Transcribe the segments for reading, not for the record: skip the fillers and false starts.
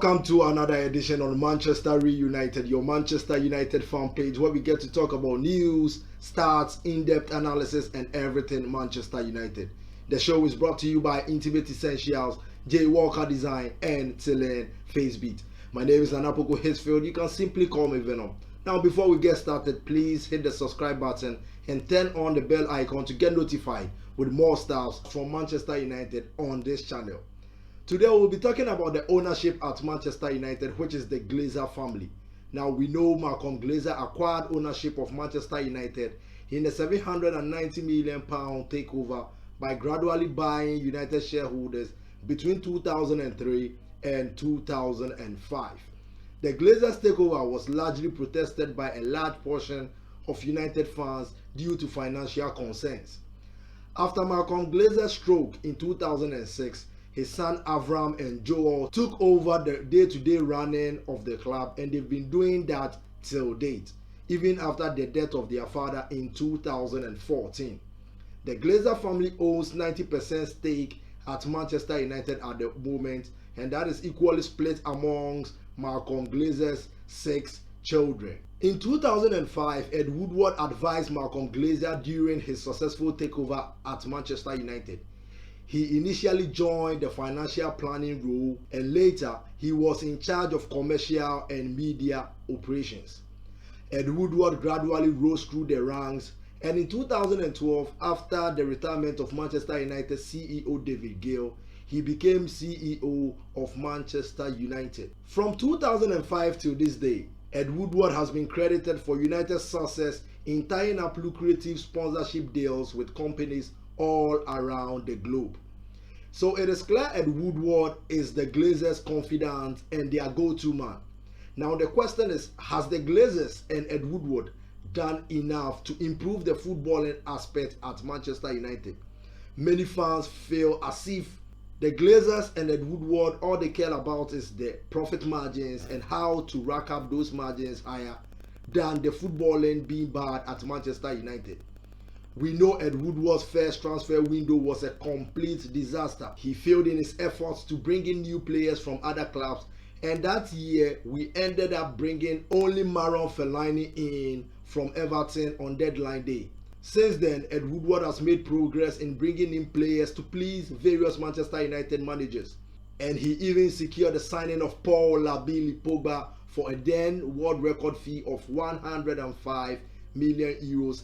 Welcome to another edition on Manchester Reunited, your Manchester United fan page, where we get to talk about news, stats, in-depth analysis, and everything Manchester United. The show is brought to you by Intimate Essentials, J Walker Design, and Tillen Facebeat. My name is Bediako-Poku Hitfield. You can simply call me Venom. Now, before we get started, please hit the subscribe button and turn on the bell icon to get notified with more stuff from Manchester United on this channel. Today we'll be talking about the ownership at Manchester United, which is the Glazer family. Now we know Malcolm Glazer acquired ownership of Manchester United in a £790 million takeover by gradually buying United shareholders between 2003 and 2005. The Glazers takeover was largely protested by a large portion of United fans due to financial concerns. After Malcolm Glazer's stroke in 2006, his son Avram and Joel took over the day-to-day running of the club, and they've been doing that till date, even after the death of their father in 2014. The Glazer family owns 90% stake at Manchester United at the moment, and that is equally split amongst Malcolm Glazer's 6 children. In 2005, Ed Woodward advised Malcolm Glazer during his successful takeover at Manchester United. He initially joined the financial planning role, and later he was in charge of commercial and media operations. Ed Woodward gradually rose through the ranks, and in 2012, after the retirement of Manchester United CEO David Gill, he became CEO of Manchester United. From 2005 till this day, Ed Woodward has been credited for United's success in tying up lucrative sponsorship deals with companies all around the globe. So it is clear Ed Woodward is the Glazers' confidant and their go-to man. Now the question is, has the Glazers and Ed Woodward done enough to improve the footballing aspect at Manchester United? Many fans feel as if the Glazers and Ed Woodward, all they care about is the profit margins and how to rack up those margins higher than the footballing being bad at Manchester United. We know Ed Woodward's first transfer window was a complete disaster. He failed in his efforts to bring in new players from other clubs, and that year we ended up bringing only Marouane Fellaini in from Everton on deadline day. Since then, Ed Woodward has made progress in bringing in players to please various Manchester United managers, and he even secured the signing of Paul Labili Pogba for a then world record fee of €105 million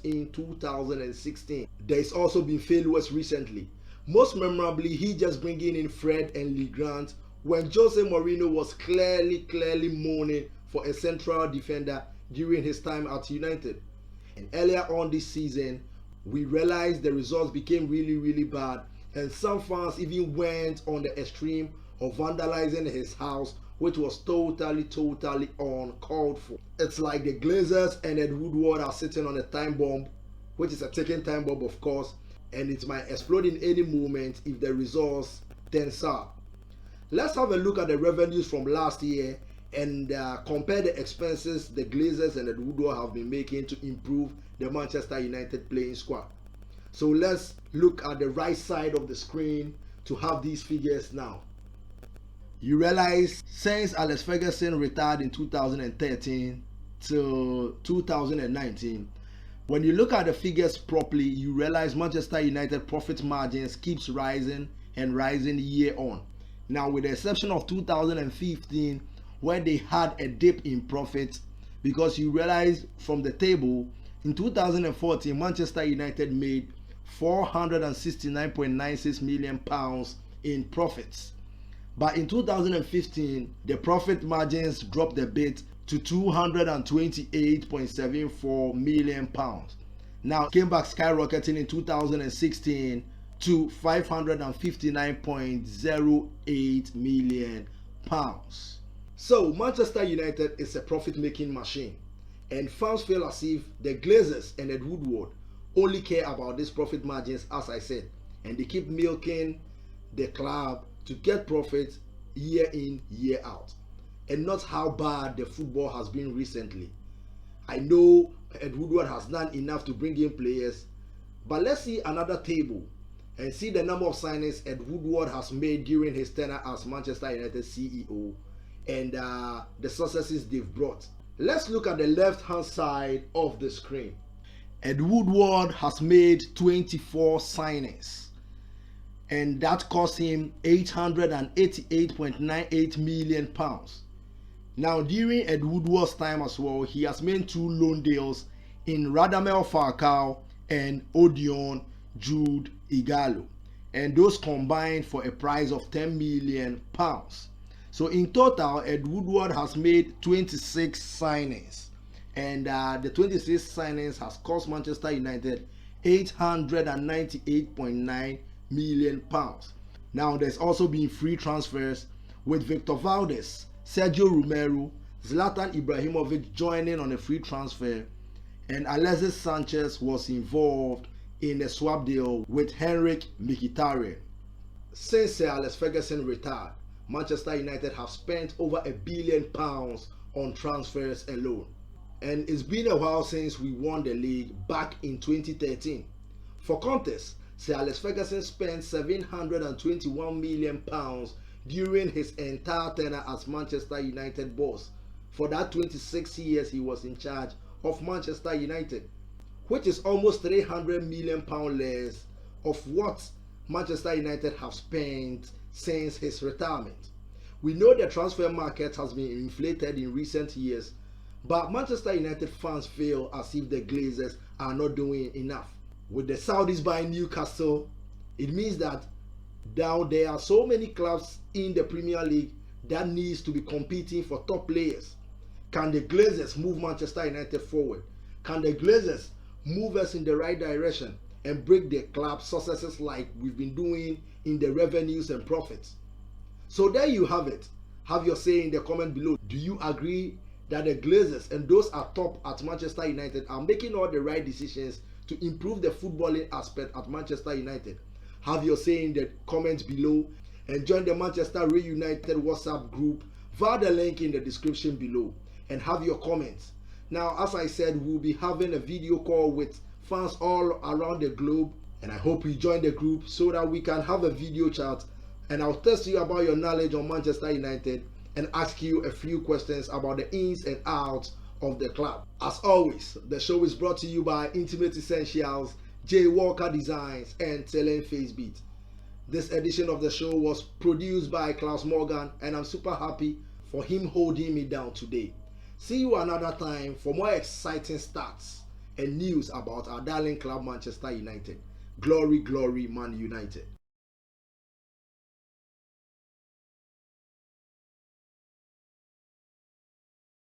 in 2016. There's also been failures recently. Most memorably, he just bringing in Fred and Lee Grant when Jose Mourinho was clearly moaning for a central defender during his time at United. And earlier on this season, we realized the results became really bad, and some fans even went on the extreme of vandalizing his house, which was totally uncalled for. It's like the Glazers and Ed Woodward are sitting on a time bomb, which is a ticking time bomb of course, and it might explode in any moment if the results turn sour. Let's have a look at the revenues from last year and compare the expenses the Glazers and Ed Woodward have been making to improve the Manchester United playing squad. So let's look at the right side of the screen to have these figures now. You realize since Alex Ferguson retired in 2013 till 2019, when you look at the figures properly, you realize Manchester United profit margins keeps rising and rising year on. Now, with the exception of 2015, where they had a dip in profit, because you realize from the table, in 2014, Manchester United made £469.96 million in profits. But in 2015, the profit margins dropped a bit to £228.74 million. Now it came back skyrocketing in 2016 to £559.08 million. So Manchester United is a profit-making machine, and fans feel as if the Glazers and Ed Woodward only care about these profit margins, as I said, and they keep milking the club to get profits year in, year out, and not how bad the football has been recently. I know Ed Woodward has done enough to bring in players, but let's see another table and see the number of signings Ed Woodward has made during his tenure as Manchester United CEO and the successes they've brought. Let's look at the left hand side of the screen. Ed Woodward has made 24 signings, and that cost him £888.98 million. Now, during Ed Woodward's time as well, he has made 2 loan deals in Radamel Falcao and Odion Jude Igalo, and those combined for a price of £10 million. So in total, Ed Woodward has made 26 signings, and the 26 signings has cost Manchester United £898.9 million. Now, there's also been free transfers with Victor Valdez, Sergio Romero, Zlatan Ibrahimovic joining on a free transfer, and Alexis Sanchez was involved in a swap deal with Henrik Mkhitaryan. Since Sir Alex Ferguson retired, Manchester United have spent over £1 billion on transfers alone. And it's been a while since we won the league back in 2013. For context, Sir Alex Ferguson spent £721 million during his entire tenure as Manchester United boss for that 26 years he was in charge of Manchester United, which is almost £300 million less of what Manchester United have spent since his retirement. We know the transfer market has been inflated in recent years, but Manchester United fans feel as if the Glazers are not doing enough. With the Saudis buying Newcastle, it means that now there are so many clubs in the Premier League that needs to be competing for top players. Can the Glazers move Manchester United forward? Can the Glazers move us in the right direction and break the club's successes like we've been doing in the revenues and profits? So there you have it. Have your say in the comment below. Do you agree that the Glazers and those at top at Manchester United are making all the right decisions to improve the footballing aspect at Manchester United? Have your say in the comments below, and join the Manchester Reunited WhatsApp group via the link in the description below, and have your comments. Now, as I said, we'll be having a video call with fans all around the globe, and I hope you join the group so that we can have a video chat, and I'll test you about your knowledge on Manchester United and ask you a few questions about the ins and outs of the club. As always, the show is brought to you by Intimate Essentials, J. Walker Designs, and Telen Facebeat. This edition of the show was produced by Klaus Morgan, and I'm super happy for him holding me down today. See you another time for more exciting stats and news about our darling club Manchester United. Glory, glory, Man United.